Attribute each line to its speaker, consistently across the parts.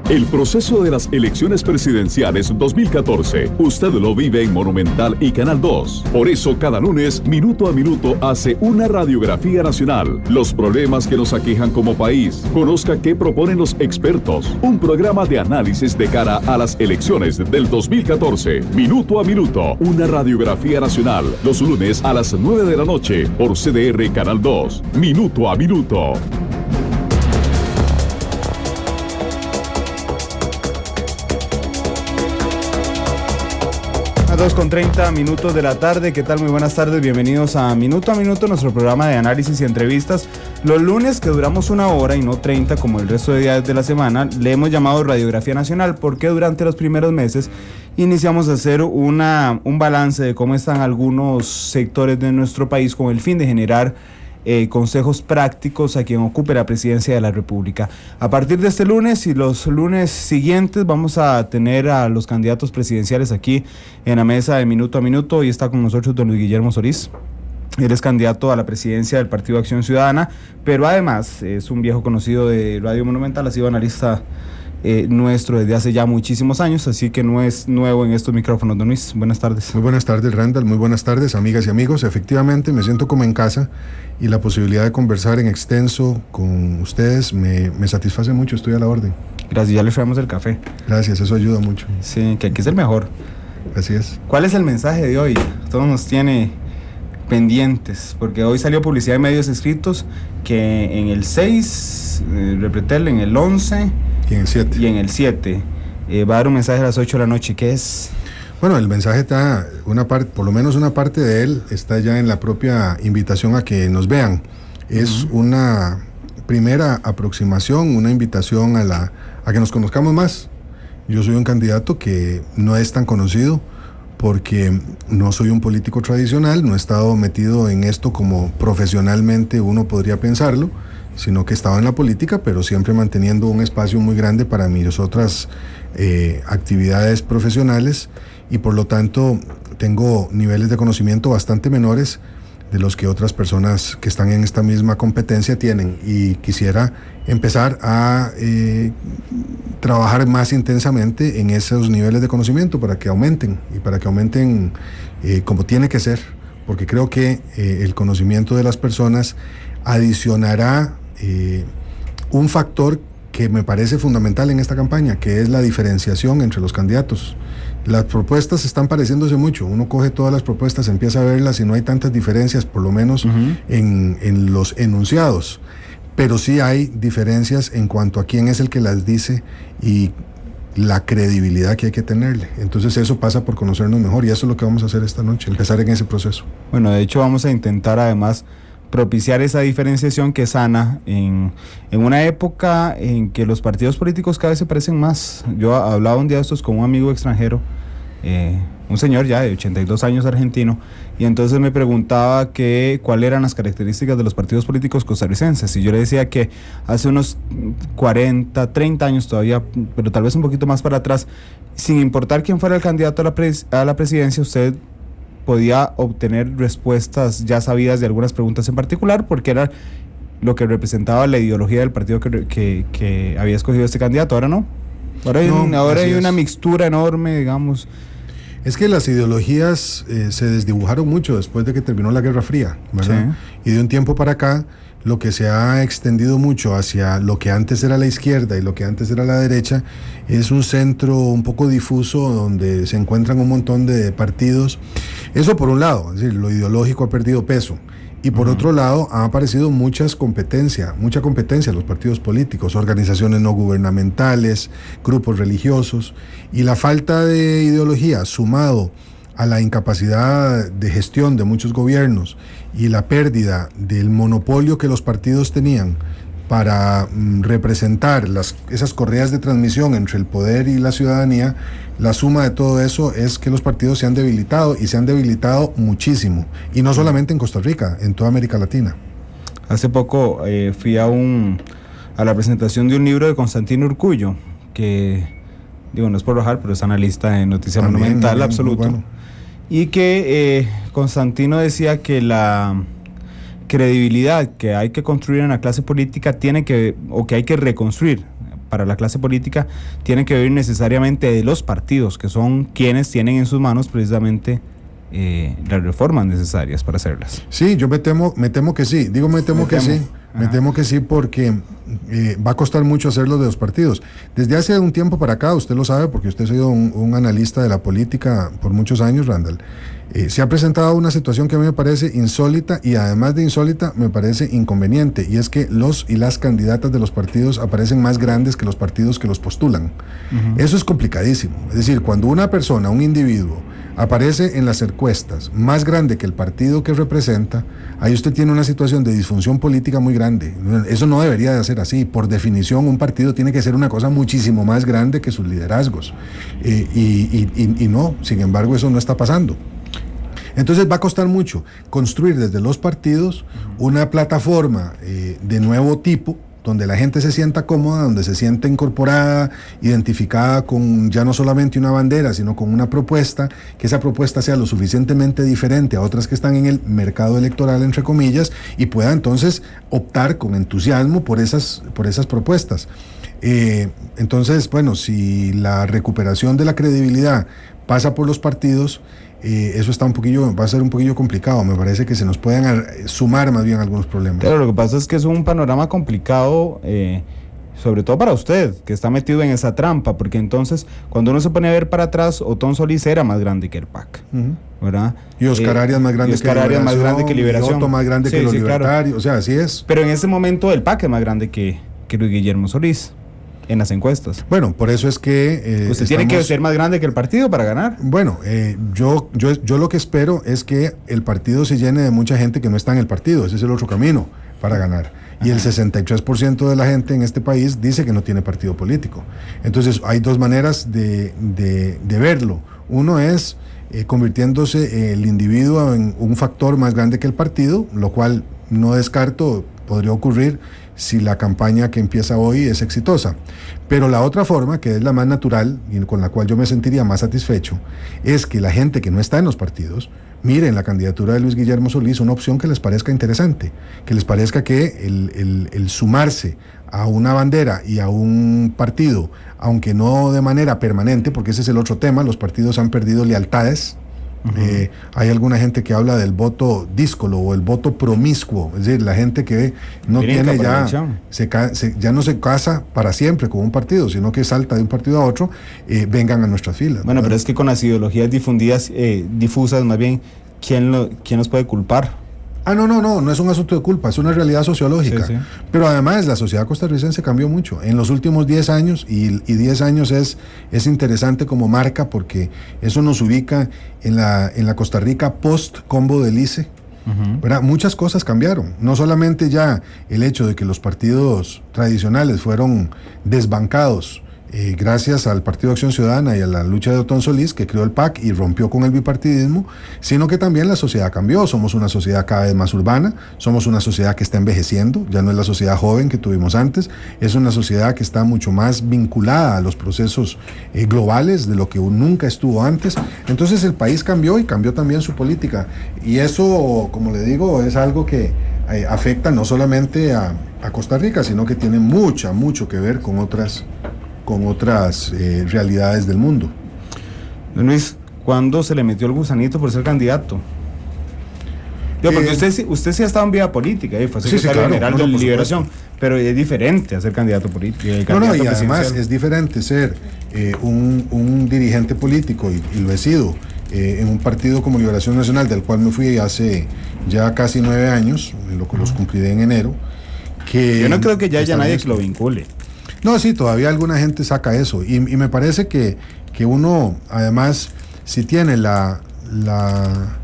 Speaker 1: El proceso de las elecciones presidenciales 2014, usted lo vive en Monumental y Canal 2. Por eso, cada lunes, Minuto a Minuto, hace una radiografía nacional. Los problemas que nos aquejan como país. Conozca qué proponen los expertos. Un programa de análisis de cara a las elecciones del 2014. Minuto a Minuto, una radiografía nacional. Los lunes a las 9 de la noche, por CDR Canal 2. Minuto a Minuto.
Speaker 2: A 2:30 de la tarde, ¿qué tal? Muy buenas tardes, bienvenidos a Minuto, nuestro programa de análisis y entrevistas. Los lunes, que duramos 1 hora y no 30 como el resto de días de la semana, le hemos llamado Radiografía Nacional porque durante los primeros meses iniciamos a hacer un balance de cómo están algunos sectores de nuestro país con el fin de generar consejos prácticos a quien ocupe la presidencia de la República. A partir de este lunes y los lunes siguientes vamos a tener a los candidatos presidenciales aquí en la mesa de Minuto a Minuto. Hoy está con nosotros don Luis Guillermo Solís. Él es candidato a la presidencia del Partido Acción Ciudadana, pero además es un viejo conocido de Radio Monumental, ha sido analista nuestro desde hace ya muchísimos años, así que no es nuevo en estos micrófonos. Don Luis, buenas tardes.
Speaker 3: Muy buenas tardes, Randall, muy buenas tardes, amigas y amigos. Efectivamente, me siento como en casa y la posibilidad de conversar en extenso con ustedes me satisface mucho, estoy a la orden.
Speaker 2: Gracias, ya les traemos el café.
Speaker 3: Gracias, eso ayuda mucho.
Speaker 2: Sí, que aquí es el mejor.
Speaker 3: Así es.
Speaker 2: ¿Cuál es el mensaje de hoy? Todos nos tiene pendientes, porque hoy salió publicidad en medios escritos que en el 6, Repretel, en el 11...
Speaker 3: Y en el 7.
Speaker 2: Y en el 7. Va a dar un mensaje a las 8 de la noche. ¿Qué es?
Speaker 3: Bueno, el mensaje está, por lo menos una parte de él está ya en la propia invitación a que nos vean. Es una primera aproximación, una invitación a que nos conozcamos más. Yo soy un candidato que no es tan conocido porque no soy un político tradicional, no he estado metido en esto como profesionalmente uno podría pensarlo, sino que estaba en la política, pero siempre manteniendo un espacio muy grande para mis otras actividades profesionales, y por lo tanto tengo niveles de conocimiento bastante menores de los que otras personas que están en esta misma competencia tienen, y quisiera empezar a trabajar más intensamente en esos niveles de conocimiento para que aumenten, y para que aumenten como tiene que ser, porque creo que el conocimiento de las personas adicionará un factor que me parece fundamental en esta campaña, que es la diferenciación entre los candidatos. Las propuestas están pareciéndose mucho, uno coge todas las propuestas, empieza a verlas y no hay tantas diferencias, por lo menos en los enunciados, pero sí hay diferencias en cuanto a quién es el que las dice y la credibilidad que hay que tenerle. Entonces eso pasa por conocernos mejor, y eso es lo que vamos a hacer esta noche, empezar en ese proceso. Bueno,
Speaker 2: de hecho vamos a intentar además propiciar esa diferenciación que es sana en una época en que los partidos políticos cada vez se parecen más. Yo hablaba un día de estos con un amigo extranjero, un señor ya de 82 años argentino, y entonces me preguntaba cuáles eran las características de los partidos políticos costarricenses, y yo le decía que hace unos 40, 30 años todavía, pero tal vez un poquito más para atrás, sin importar quién fuera el candidato a la presidencia, usted podía obtener respuestas ya sabidas de algunas preguntas en particular, porque era lo que representaba la ideología del partido que había escogido este candidato. Ahora no. Ahora hay una mixtura enorme, digamos.
Speaker 3: Es que las ideologías se desdibujaron mucho después de que terminó la Guerra Fría, ¿verdad? Sí. Y de un tiempo para acá, lo que se ha extendido mucho hacia lo que antes era la izquierda y lo que antes era la derecha es un centro un poco difuso donde se encuentran un montón de partidos. Eso por un lado, es decir, lo ideológico ha perdido peso. Y por otro lado, ha aparecido mucha competencia en los partidos políticos, organizaciones no gubernamentales, grupos religiosos, y la falta de ideología sumado a la incapacidad de gestión de muchos gobiernos y la pérdida del monopolio que los partidos tenían para representar esas correas de transmisión entre el poder y la ciudadanía, la suma de todo eso es que los partidos se han debilitado, y se han debilitado muchísimo, y no solamente en Costa Rica, en toda América Latina.
Speaker 2: Hace poco fui a la presentación de un libro de Constantino Urcullo, que, no es por bajar, pero es analista de Noticia Monumental, absoluto. Bueno. Y que Constantino decía que la credibilidad que hay que construir en la clase política que hay que reconstruir para la clase política tiene que venir necesariamente de los partidos, que son quienes tienen en sus manos precisamente las reformas necesarias para hacerlas.
Speaker 3: Sí, yo me temo que sí. Digo me temo que sí. Me temo que sí porque va a costar mucho hacerlo de los partidos. Desde hace un tiempo para acá, usted lo sabe porque usted ha sido un analista de la política por muchos años, Randall, se ha presentado una situación que a mí me parece insólita y además de insólita me parece inconveniente, y es que los y las candidatas de los partidos aparecen más grandes que los partidos que los postulan. Uh-huh. Eso es complicadísimo. Es decir, cuando una persona, un individuo, aparece en las encuestas más grande que el partido que representa, ahí usted tiene una situación de disfunción política muy grande. Eso no debería de ser así. Por definición, un partido tiene que ser una cosa muchísimo más grande que sus liderazgos. Y no, sin embargo, eso no está pasando. Entonces va a costar mucho construir desde los partidos una plataforma de nuevo tipo, donde la gente se sienta cómoda, donde se sienta incorporada, identificada con ya no solamente una bandera, sino con una propuesta, que esa propuesta sea lo suficientemente diferente a otras que están en el mercado electoral, entre comillas, y pueda entonces optar con entusiasmo por esas propuestas. Entonces, bueno, si la recuperación de la credibilidad pasa por los partidos, eso va a ser un poquillo complicado. Me parece que se nos pueden sumar más bien algunos problemas.
Speaker 2: Pero lo que pasa es que es un panorama complicado, sobre todo para usted, que está metido en esa trampa, porque entonces, cuando uno se pone a ver para atrás, Otón Solís era más grande que el PAC, ¿verdad?
Speaker 3: Y Oscar Arias más grande que Liberación. Y Otto más grande que los libertarios, claro. O sea, así es.
Speaker 2: Pero en ese momento el PAC es más grande que Luis Guillermo Solís en las encuestas.
Speaker 3: Bueno, por eso es que
Speaker 2: usted tiene que ser más grande que el partido para ganar.
Speaker 3: Bueno, yo lo que espero es que el partido se llene de mucha gente que no está en el partido. Ese es el otro camino para ganar. Y el 63% de la gente en este país dice que no tiene partido político. Entonces hay dos maneras de verlo. Uno es convirtiéndose el individuo en un factor más grande que el partido, lo cual no descarto podría ocurrir si la campaña que empieza hoy es exitosa. Pero la otra forma, que es la más natural y con la cual yo me sentiría más satisfecho, es que la gente que no está en los partidos mire en la candidatura de Luis Guillermo Solís una opción que les parezca interesante, que les parezca que el sumarse a una bandera y a un partido, aunque no de manera permanente, porque ese es el otro tema, los partidos han perdido lealtades. Hay alguna gente que habla del voto díscolo o el voto promiscuo, es decir, la gente que no tiene ya no se casa para siempre con un partido, sino que salta de un partido a otro, vengan a nuestras filas.
Speaker 2: Bueno, pero es que con las ideologías difusas, más bien, ¿quién los puede culpar?
Speaker 3: No es un asunto de culpa, es una realidad sociológica. Sí. Pero además la sociedad costarricense cambió mucho en los últimos 10 años y 10 años es interesante como marca porque eso nos ubica en la Costa Rica post-combo del ICE. ¿Verdad? Muchas cosas cambiaron, no solamente ya el hecho de que los partidos tradicionales fueron desbancados gracias al Partido Acción Ciudadana y a la lucha de Otón Solís, que creó el PAC y rompió con el bipartidismo, sino que también la sociedad cambió. Somos una sociedad cada vez más urbana, somos una sociedad que está envejeciendo, ya no es la sociedad joven que tuvimos antes, es una sociedad que está mucho más vinculada a los procesos globales de lo que nunca estuvo antes. Entonces el país cambió y cambió también su política, y eso, como le digo, es algo que afecta no solamente a Costa Rica, sino que tiene mucho que ver con otras realidades del mundo.
Speaker 2: Don Luis, ¿cuándo se le metió el gusanito por ser candidato? Porque usted sí ha estado en vida política, fue secretario general de Liberación, pero es diferente a ser candidato político.
Speaker 3: Y además es diferente ser un dirigente político, y lo he sido, en un partido como Liberación Nacional, del cual me fui hace ya casi 9 años, los cumpliré en enero.
Speaker 2: Yo no creo que ya haya nadie que lo vincule.
Speaker 3: No, sí, todavía alguna gente saca eso, y me parece que uno, además, si tiene la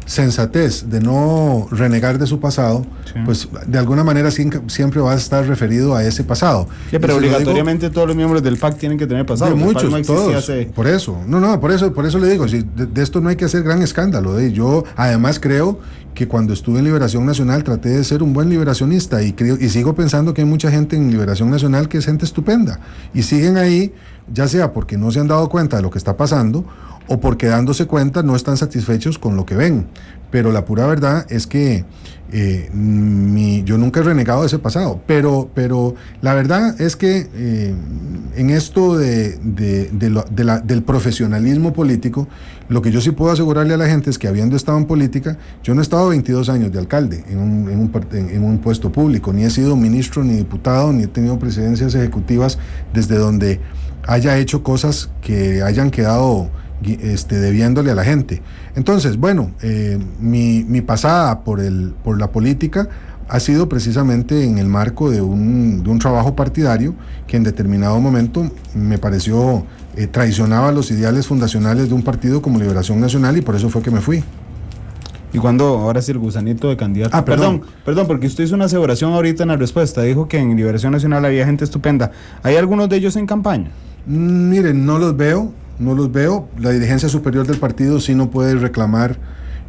Speaker 3: sensatez de no renegar de su pasado, sí, pues de alguna manera siempre va a estar referido a ese pasado.
Speaker 2: Sí, pero obligatoriamente todos los miembros del PAC tienen que tener pasado.
Speaker 3: Muchos, no todos. Por eso le digo, de esto no hay que hacer gran escándalo. Yo además creo que cuando estuve en Liberación Nacional traté de ser un buen liberacionista, y sigo pensando que hay mucha gente en Liberación Nacional que es gente estupenda, y siguen ahí, ya sea porque no se han dado cuenta de lo que está pasando, o porque dándose cuenta no están satisfechos con lo que ven. Pero la pura verdad es que yo nunca he renegado de ese pasado, pero la verdad es que en esto del profesionalismo político, lo que yo sí puedo asegurarle a la gente es que habiendo estado en política, yo no he estado 22 años de alcalde en un puesto público, ni he sido ministro ni diputado, ni he tenido presidencias ejecutivas desde donde haya hecho cosas que hayan quedado debiéndole a la gente. Entonces, bueno, mi pasada por la política ha sido precisamente en el marco de un trabajo partidario que en determinado momento me pareció traicionaba los ideales fundacionales de un partido como Liberación Nacional, y por eso fue que me fui.
Speaker 2: ¿Y cuándo, ahora sí, el gusanito de candidato?
Speaker 3: Perdón,
Speaker 2: porque usted hizo una aseveración ahorita en la respuesta, dijo que en Liberación Nacional había gente estupenda. ¿Hay algunos de ellos en campaña?
Speaker 3: Miren, no los veo. La dirigencia superior del partido sí no puede reclamar,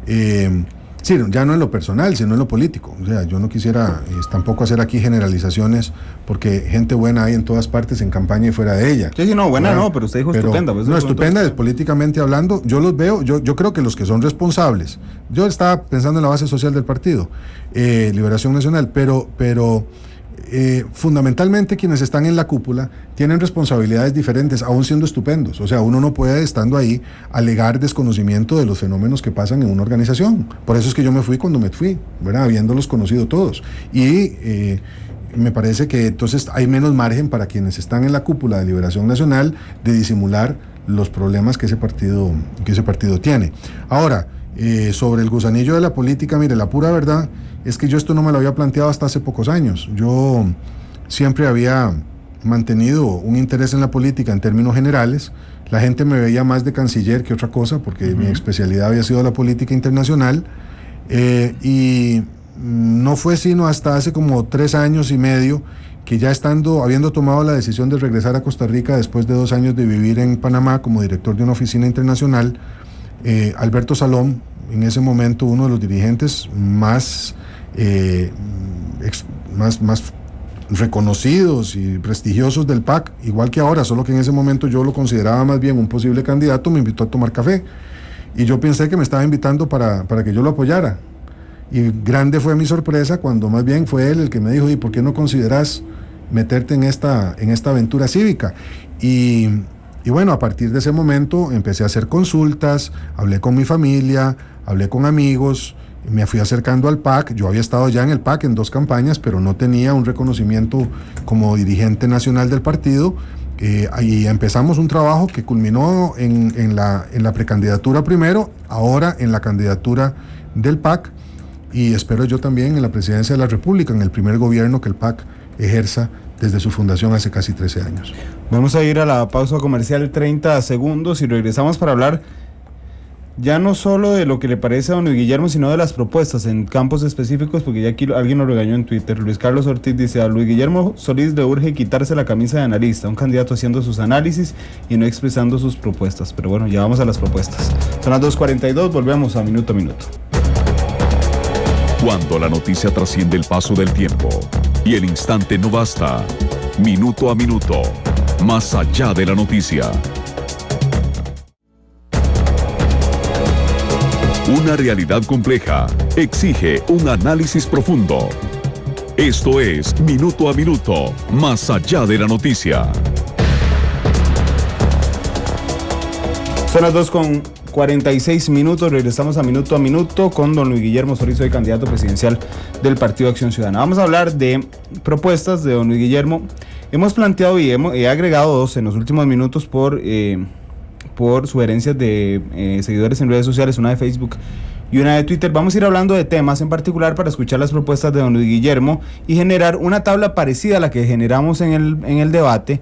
Speaker 3: sí, ya no en lo personal, sino en lo político. O sea, yo no quisiera tampoco hacer aquí generalizaciones, porque gente buena hay en todas partes, en campaña y fuera de ella.
Speaker 2: Sí, no, buena no, pero usted dijo estupenda.
Speaker 3: Pues no, estupenda es políticamente hablando. Yo los veo, yo creo que los que son responsables, yo estaba pensando en la base social del partido, Liberación Nacional, pero fundamentalmente quienes están en la cúpula tienen responsabilidades diferentes, aún siendo estupendos. O sea, uno no puede, estando ahí, alegar desconocimiento de los fenómenos que pasan en una organización. Por eso es que yo me fui cuando me fui, ¿verdad? Habiéndolos conocido todos. Y me parece que entonces hay menos margen para quienes están en la cúpula de Liberación Nacional de disimular los problemas que ese partido tiene. Ahora, sobre el gusanillo de la política, mire, la pura verdad es que yo esto no me lo había planteado hasta hace pocos años. Yo siempre había mantenido un interés en la política en términos generales. La gente me veía más de canciller que otra cosa, porque mi especialidad había sido la política internacional, y no fue sino hasta hace como 3 años y medio que ya habiendo tomado la decisión de regresar a Costa Rica después de 2 años de vivir en Panamá como director de una oficina internacional, Alberto Salom, en ese momento uno de los dirigentes más reconocidos y prestigiosos del PAC, igual que ahora, solo que en ese momento yo lo consideraba más bien un posible candidato, me invitó a tomar café, y yo pensé que me estaba invitando para que yo lo apoyara, y grande fue mi sorpresa cuando más bien fue él el que me dijo: ¿y por qué no consideras meterte en esta aventura cívica? Y bueno, a partir de ese momento empecé a hacer consultas, hablé con mi familia, hablé con amigos, me fui acercando al PAC. Yo había estado ya en el PAC en 2 campañas, pero no tenía un reconocimiento como dirigente nacional del partido. Ahí empezamos un trabajo que culminó en la precandidatura primero, ahora en la candidatura del PAC, y espero yo también en la presidencia de la República, en el primer gobierno que el PAC ejerza desde su fundación hace casi 13 años.
Speaker 2: Vamos a ir a la pausa comercial, 30 segundos, y regresamos para hablar ya no solo de lo que le parece a don Luis Guillermo, sino de las propuestas en campos específicos, porque ya aquí alguien lo regañó en Twitter. Luis Carlos Ortiz dice: a Luis Guillermo Solís le urge quitarse la camisa de analista, un candidato haciendo sus análisis y no expresando sus propuestas. Pero bueno, ya vamos a las propuestas. Son las 2:42, volvemos a Minuto a Minuto.
Speaker 1: Cuando la noticia trasciende el paso del tiempo y el instante no basta, Minuto a Minuto, más allá de la noticia. Una realidad compleja exige un análisis profundo. Esto es Minuto a Minuto, más allá de la noticia.
Speaker 2: Son las 2:46, regresamos a Minuto con don Luis Guillermo Solís, hoy candidato presidencial del Partido Acción Ciudadana. Vamos a hablar de propuestas de don Luis Guillermo. Hemos planteado y he agregado 2 en los últimos minutos por sugerencias de seguidores en redes sociales, una de Facebook y una de Twitter. Vamos a ir hablando de temas en particular para escuchar las propuestas de don Luis Guillermo y generar una tabla parecida a la que generamos en el debate,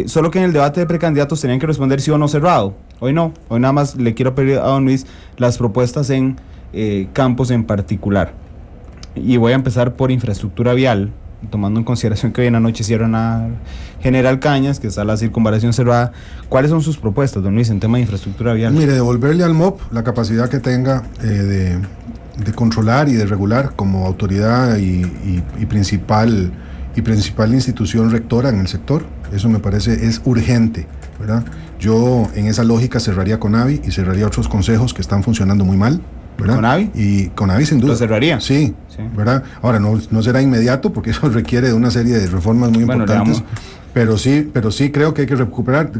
Speaker 2: solo que en el debate de precandidatos tenían que responder sí o no cerrado. Hoy no, hoy nada más le quiero pedir a don Luis las propuestas en campos en particular. Y voy a empezar por infraestructura vial, tomando en consideración que hoy en la noche hicieron a General Cañas, que está la circunvalación cerrada. ¿Cuáles son sus propuestas, don Luis, en tema de infraestructura vial?
Speaker 3: Mire, devolverle al MOP la capacidad que tenga de controlar y de regular como autoridad y principal institución rectora en el sector. Eso me parece es urgente, ¿verdad? Yo en esa lógica cerraría Conavi y cerraría otros consejos que están funcionando muy mal, ¿verdad?
Speaker 2: ¿Conavi?
Speaker 3: Y Conavi sin duda.
Speaker 2: ¿Lo cerraría?
Speaker 3: Sí, ¿verdad? Ahora no será inmediato porque eso requiere de una serie de reformas muy importantes. Pero sí creo que hay que recuperar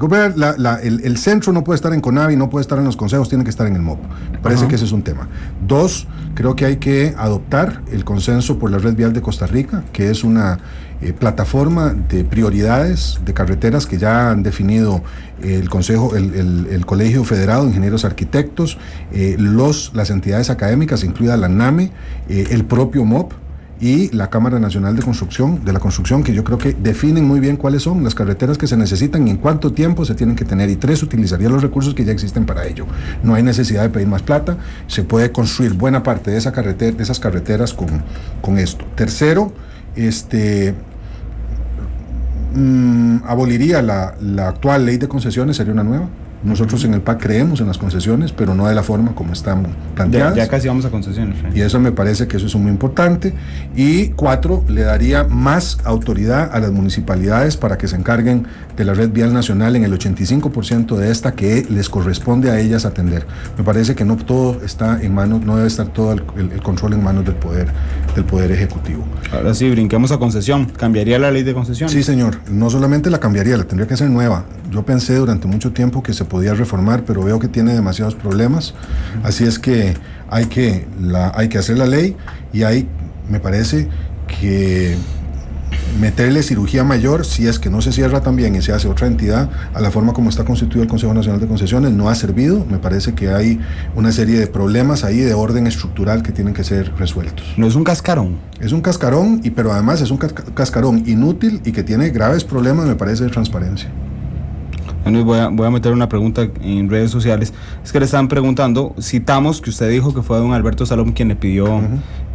Speaker 3: el centro no puede estar en Conavi, no puede estar en los consejos, tiene que estar en el MOP. Me parece que ese es un tema. 2, creo que hay que adoptar el consenso por la red vial de Costa Rica, que es una plataforma de prioridades de carreteras que ya han definido el Consejo, el Colegio Federado de Ingenieros Arquitectos, las entidades académicas, incluida la NAME, el propio MOP, y la Cámara Nacional de la Construcción, que yo creo que definen muy bien cuáles son las carreteras que se necesitan y en cuánto tiempo se tienen que tener. Y 3, utilizaría los recursos que ya existen para ello. No hay necesidad de pedir más plata, se puede construir buena parte de esas carreteras con esto. Tercero, aboliría la actual ley de concesiones, sería una nueva. Nosotros en el PAC creemos en las concesiones, pero no de la forma como están planteadas.
Speaker 2: Ya casi vamos a concesiones.
Speaker 3: Y eso me parece que eso es muy importante. Y 4, le daría más autoridad a las municipalidades para que se encarguen de la red vial nacional en el 85% de esta que les corresponde a ellas atender. Me parece que no todo está en manos, no debe estar todo el control en manos del poder ejecutivo.
Speaker 2: Ahora sí, brinquemos a concesión. ¿Cambiaría la ley de concesión?
Speaker 3: Sí, señor. No solamente la cambiaría, la tendría que ser nueva. Yo pensé durante mucho tiempo que se podía reformar, pero veo que tiene demasiados problemas. Así es que hay que hacer la ley y me parece que meterle cirugía mayor, si es que no se cierra también y se hace otra entidad, a la forma como está constituido el Consejo Nacional de Concesiones, no ha servido. Me parece que hay una serie de problemas ahí de orden estructural que tienen que ser resueltos.
Speaker 2: No es un cascarón.
Speaker 3: Es un cascarón, pero además es un cascarón inútil y que tiene graves problemas, me parece, de transparencia.
Speaker 2: Bueno, voy a meter una pregunta en redes sociales. Es que le están preguntando, citamos que usted dijo que fue don Alberto Salom quien le pidió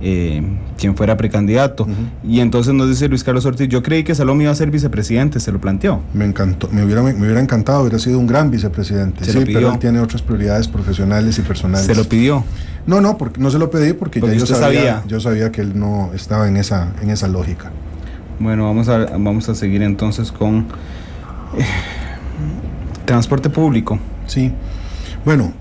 Speaker 2: quien fuera precandidato. Y entonces nos dice Luis Carlos Ortiz, yo creí que Salom iba a ser vicepresidente, ¿se lo planteó? Me
Speaker 3: encantó, me hubiera encantado, hubiera sido un gran vicepresidente. Sí, pero él tiene otras prioridades profemonales y personales.
Speaker 2: ¿Se lo pidió?
Speaker 3: No, porque no se lo pedí porque ya yo sabía que él no estaba en esa lógica.
Speaker 2: Bueno, vamos a seguir entonces con transporte público.
Speaker 3: Sí. Bueno,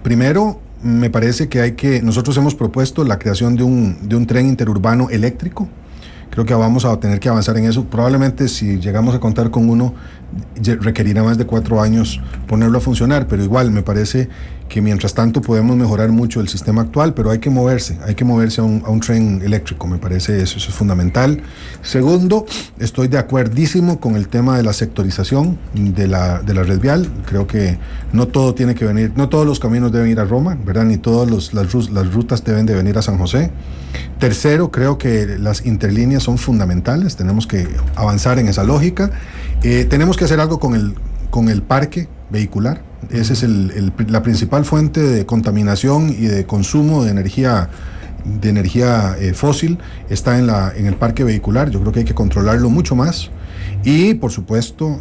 Speaker 3: primero me parece que nosotros hemos propuesto la creación de un tren interurbano eléctrico. Creo que vamos a tener que avanzar en eso. Probablemente si llegamos a contar con uno, requerirá más de 4 años ponerlo a funcionar, pero igual me parece que mientras tanto podemos mejorar mucho el sistema actual, pero hay que moverse a un tren eléctrico, me parece eso es fundamental. Segundo, estoy de acuerdísimo con el tema de la sectorización de la red vial. Creo que no todo tiene que venir, no todos los caminos deben ir a Roma, ¿verdad? Ni todas las rutas deben de venir a San José. Tercero, creo que las interlíneas son fundamentales, tenemos que avanzar en esa lógica. Tenemos que hacer algo con el parque vehicular. Esa es la principal fuente de contaminación y de consumo de energía fósil, está en el parque vehicular. Yo creo que hay que controlarlo mucho más y por supuesto,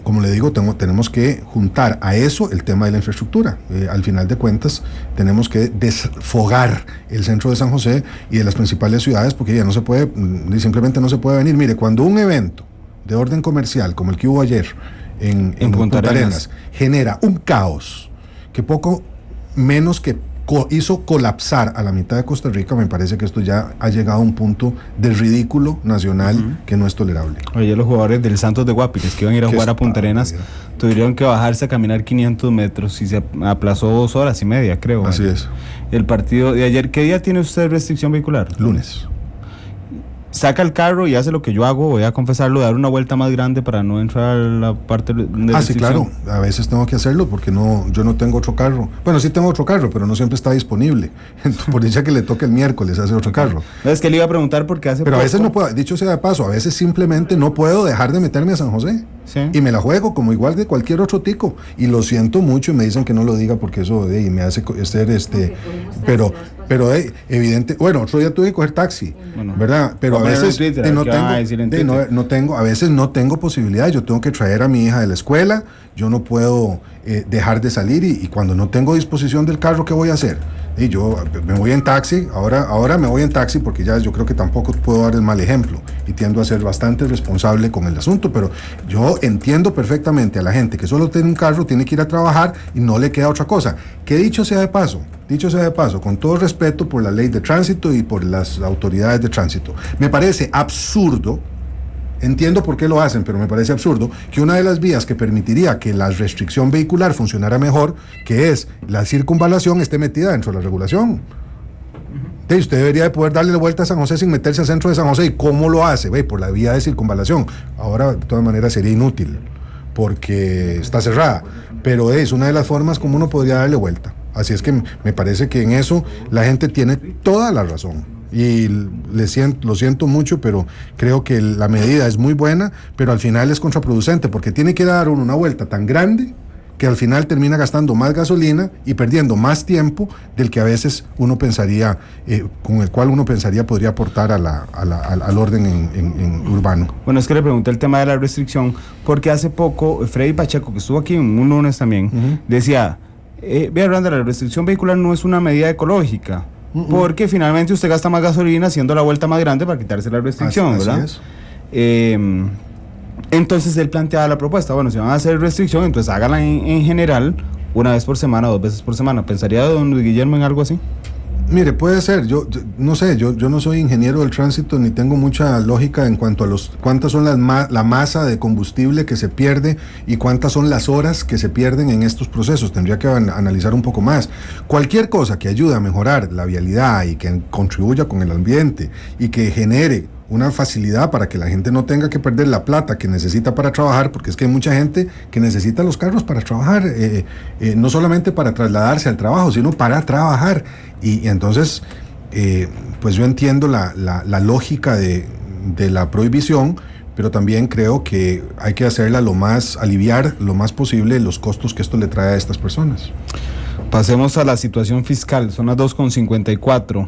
Speaker 3: como le digo, tenemos que juntar a eso el tema de la infraestructura. Al final de cuentas tenemos que desfogar el centro de San José y de las principales ciudades, porque ya no se puede, simplemente no se puede venir. Mire, cuando un evento de orden comercial como el que hubo ayer en Punta Arenas genera un caos que poco menos que hizo colapsar a la mitad de Costa Rica, me parece que esto ya ha llegado a un punto de ridículo nacional que no es tolerable.
Speaker 2: Oye, los jugadores del Santos de Guapiles que iban a ir a jugar a Punta Arenas tuvieron que bajarse a caminar 500 metros y se aplazó 2 horas y media, creo.
Speaker 3: Así es.
Speaker 2: El partido de ayer, ¿qué día tiene usted restricción vehicular?
Speaker 3: Lunes.
Speaker 2: Saca el carro y hace lo que yo hago, voy a confesarlo, dar una vuelta más grande para no entrar a la parte de
Speaker 3: sí, claro, a veces tengo que hacerlo porque yo no tengo otro carro. Bueno, sí tengo otro carro, pero no siempre está disponible. Por eso que le toque el miércoles hace otro carro.
Speaker 2: Es que le iba a preguntar porque hace
Speaker 3: Pero
Speaker 2: poco...
Speaker 3: a veces no puedo, dicho sea de paso, a veces simplemente no puedo dejar de meterme a San José.
Speaker 2: Sí.
Speaker 3: Y me la juego como igual que cualquier otro tico. Y lo siento mucho y me dicen que no lo diga porque eso me hace ser pero evidente. Bueno, otro día tuve que coger taxi, ¿verdad? Pero a veces a veces no tengo posibilidad. Yo tengo que traer a mi hija de la escuela. Yo no puedo dejar de salir y cuando no tengo disposición del carro, ¿qué voy a hacer? Y yo me voy en taxi, ahora me voy en taxi porque ya yo creo que tampoco puedo dar el mal ejemplo y tiendo a ser bastante responsable con el asunto, pero yo entiendo perfectamente a la gente que solo tiene un carro, tiene que ir a trabajar y no le queda otra cosa. Que dicho sea de paso, con todo respeto por la ley de tránsito y por las autoridades de tránsito, me parece absurdo. Entiendo por qué lo hacen, pero me parece absurdo que una de las vías que permitiría que la restricción vehicular funcionara mejor, que es la circunvalación, esté metida dentro de la regulación. Usted debería de poder darle la vuelta a San José sin meterse al centro de San José. ¿Y cómo lo hace? Por la vía de circunvalación. Ahora, de todas maneras, sería inútil, porque está cerrada. Pero es una de las formas como uno podría darle vuelta. Así es que me parece que en eso la gente tiene toda la razón. Y lo siento mucho, pero creo que la medida es muy buena, pero al final es contraproducente, porque tiene que dar una vuelta tan grande que al final termina gastando más gasolina y perdiendo más tiempo del que a veces uno pensaría, con el cual uno pensaría podría aportar al orden en urbano.
Speaker 2: Bueno, es que le pregunté el tema de la restricción, porque hace poco Freddy Pacheco, que estuvo aquí un lunes también, decía, vea, Randa, la restricción vehicular no es una medida ecológica, porque finalmente usted gasta más gasolina haciendo la vuelta más grande para quitarse la restricción, ¿verdad?
Speaker 3: Así es.
Speaker 2: Entonces él planteaba la propuesta, bueno, si van a hacer restricción, entonces háganla en general, una vez por semana, 2 veces por semana. ¿Pensaría don Luis Guillermo en algo así?
Speaker 3: Mire, puede ser, yo no sé, yo no soy ingeniero del tránsito ni tengo mucha lógica en cuanto a cuántas son la masa de combustible que se pierde y cuántas son las horas que se pierden en estos procesos. Tendría que analizar un poco más. Cualquier cosa que ayude a mejorar la vialidad y que contribuya con el ambiente y que genere una facilidad para que la gente no tenga que perder la plata que necesita para trabajar, porque es que hay mucha gente que necesita los carros para trabajar, no solamente para trasladarse al trabajo, sino para trabajar. Y entonces, pues yo entiendo la lógica de la prohibición, pero también creo que hay que hacerla aliviar lo más posible los costos que esto le trae a estas personas.
Speaker 2: Pasemos a la situación fiscal, son las 2:54.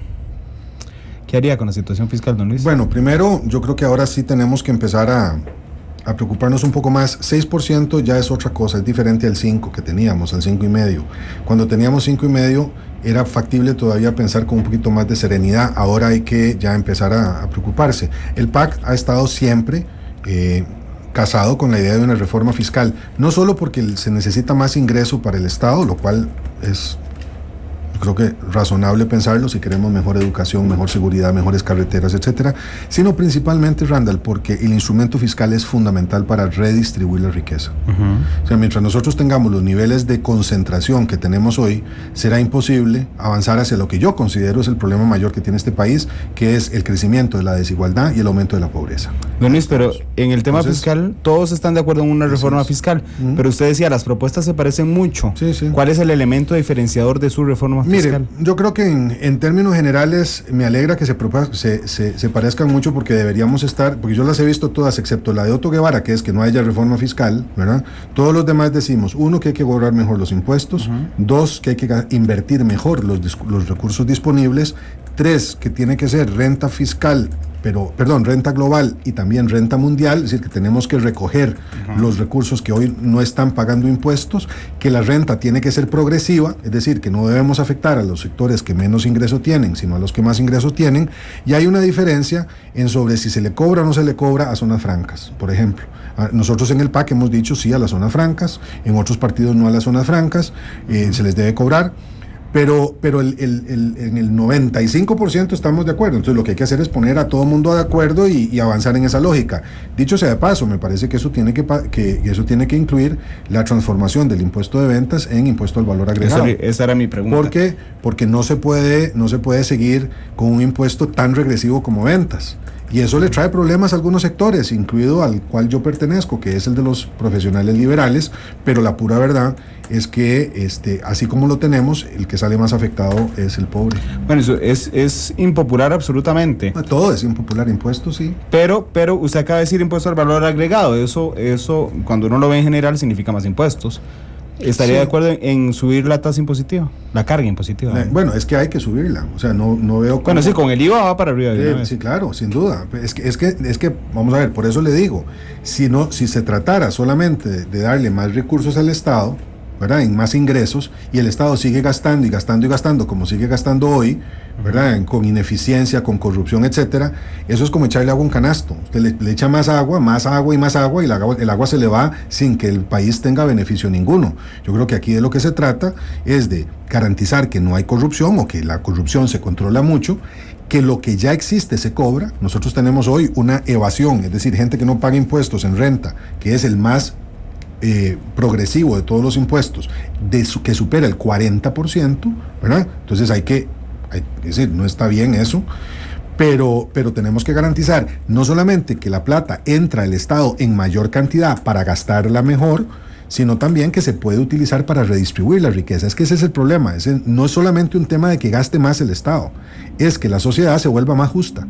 Speaker 2: ¿Qué haría con la situación fiscal, don Luis?
Speaker 3: Bueno, primero, yo creo que ahora sí tenemos que empezar a preocuparnos un poco más. 6% ya es otra cosa, es diferente al 5% que teníamos, al 5,5%. Cuando teníamos 5,5%, era factible todavía pensar con un poquito más de serenidad. Ahora hay que ya empezar a preocuparse. El PAC ha estado siempre casado con la idea de una reforma fiscal, no solo porque se necesita más ingreso para el Estado, lo cual es, creo que razonable pensarlo si queremos mejor educación, mejor seguridad, mejores carreteras, etcétera, sino principalmente, Randall, porque el instrumento fiscal es fundamental para redistribuir la riqueza. O sea, mientras nosotros tengamos los niveles de concentración que tenemos hoy, será imposible avanzar hacia lo que yo considero es el problema mayor que tiene este país, que es el crecimiento de la desigualdad y el aumento de la pobreza.
Speaker 2: Don Luis, pero en el tema fiscal, todos están de acuerdo en una reforma fiscal, pero usted decía, las propuestas se parecen mucho.
Speaker 3: Sí, sí.
Speaker 2: ¿Cuál es el elemento diferenciador de su reforma fiscal?
Speaker 3: Mire, yo creo que en términos generales me alegra que se parezcan mucho, porque deberíamos estar, porque yo las he visto todas excepto la de Otto Guevara, que es que no haya reforma fiscal, ¿verdad? Todos los demás decimos, 1, que hay que cobrar mejor los impuestos, 2, que hay que invertir mejor los recursos disponibles, 3, que tiene que ser renta fiscal, renta global y también renta mundial, es decir, que tenemos que recoger los recursos que hoy no están pagando impuestos, que la renta tiene que ser progresiva, es decir, que no debemos afectar a los sectores que menos ingreso tienen, sino a los que más ingreso tienen, y hay una diferencia en sobre si se le cobra o no se le cobra a zonas francas, por ejemplo. Nosotros en el PAC hemos dicho sí a las zonas francas, en otros partidos no a las zonas francas, se les debe cobrar. Pero en el 95% estamos de acuerdo. Entonces lo que hay que hacer es poner a todo el mundo de acuerdo y avanzar en esa lógica. Dicho sea de paso, me parece que eso tiene que incluir la transformación del impuesto de ventas en impuesto al valor agregado.
Speaker 2: Esa era mi pregunta.
Speaker 3: ¿Por qué? Porque no se puede seguir con un impuesto tan regresivo como ventas. Y eso le trae problemas a algunos sectores, incluido al cual yo pertenezco, que es el de los profesionales liberales, pero la pura verdad es que así como lo tenemos, el que sale más afectado es el pobre.
Speaker 2: Bueno, eso es impopular absolutamente.
Speaker 3: Todo es impopular, impuestos sí.
Speaker 2: Pero usted acaba de decir impuesto al valor agregado, eso cuando uno lo ve en general significa más impuestos. ¿Estaría de acuerdo en subir la tasa impositiva, la carga impositiva?
Speaker 3: Bueno, es que hay que subirla, o sea, no veo cómo...
Speaker 2: Bueno, sí, con el IVA va para arriba.
Speaker 3: Sí, claro, sin duda. Es que, vamos a ver, por eso le digo, si se tratara solamente de darle más recursos al Estado, ¿verdad?, en más ingresos, y el Estado sigue gastando y gastando y gastando como sigue gastando hoy, ¿verdad?, con ineficiencia, con corrupción, etcétera, eso es como echarle agua a un canasto. Usted le echa más agua y más agua, y el agua se le va sin que el país tenga beneficio ninguno. Yo creo que aquí de lo que se trata es de garantizar que no hay corrupción, o que la corrupción se controla mucho, que lo que ya existe se cobra. Nosotros tenemos hoy una evasión, es decir, gente que no paga impuestos en renta, que es el más progresivo de todos los impuestos, que supera el 40%, ¿verdad? Entonces es decir, no está bien eso, pero tenemos que garantizar no solamente que la plata entra al Estado en mayor cantidad para gastarla mejor, sino también que se puede utilizar para redistribuir la riqueza. Es que ese es el problema. No es solamente un tema de que gaste más el Estado, es que la sociedad se vuelva más justa.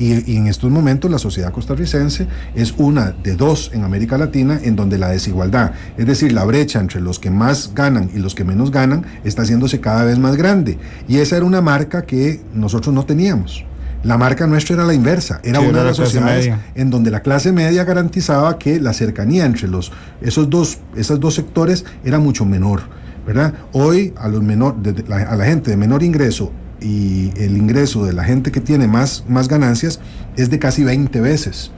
Speaker 3: Y en estos momentos la sociedad costarricense es una de dos en América Latina en donde la desigualdad, es decir, la brecha entre los que más ganan y los que menos ganan, está haciéndose cada vez más grande. Y esa era una marca que nosotros no teníamos. La marca nuestra era la inversa, era una de las sociedades en donde la clase media garantizaba que la cercanía entre esos dos sectores era mucho menor, ¿verdad? Hoy a la gente de menor ingreso, y el ingreso de la gente que tiene más ganancias es de casi 20 veces.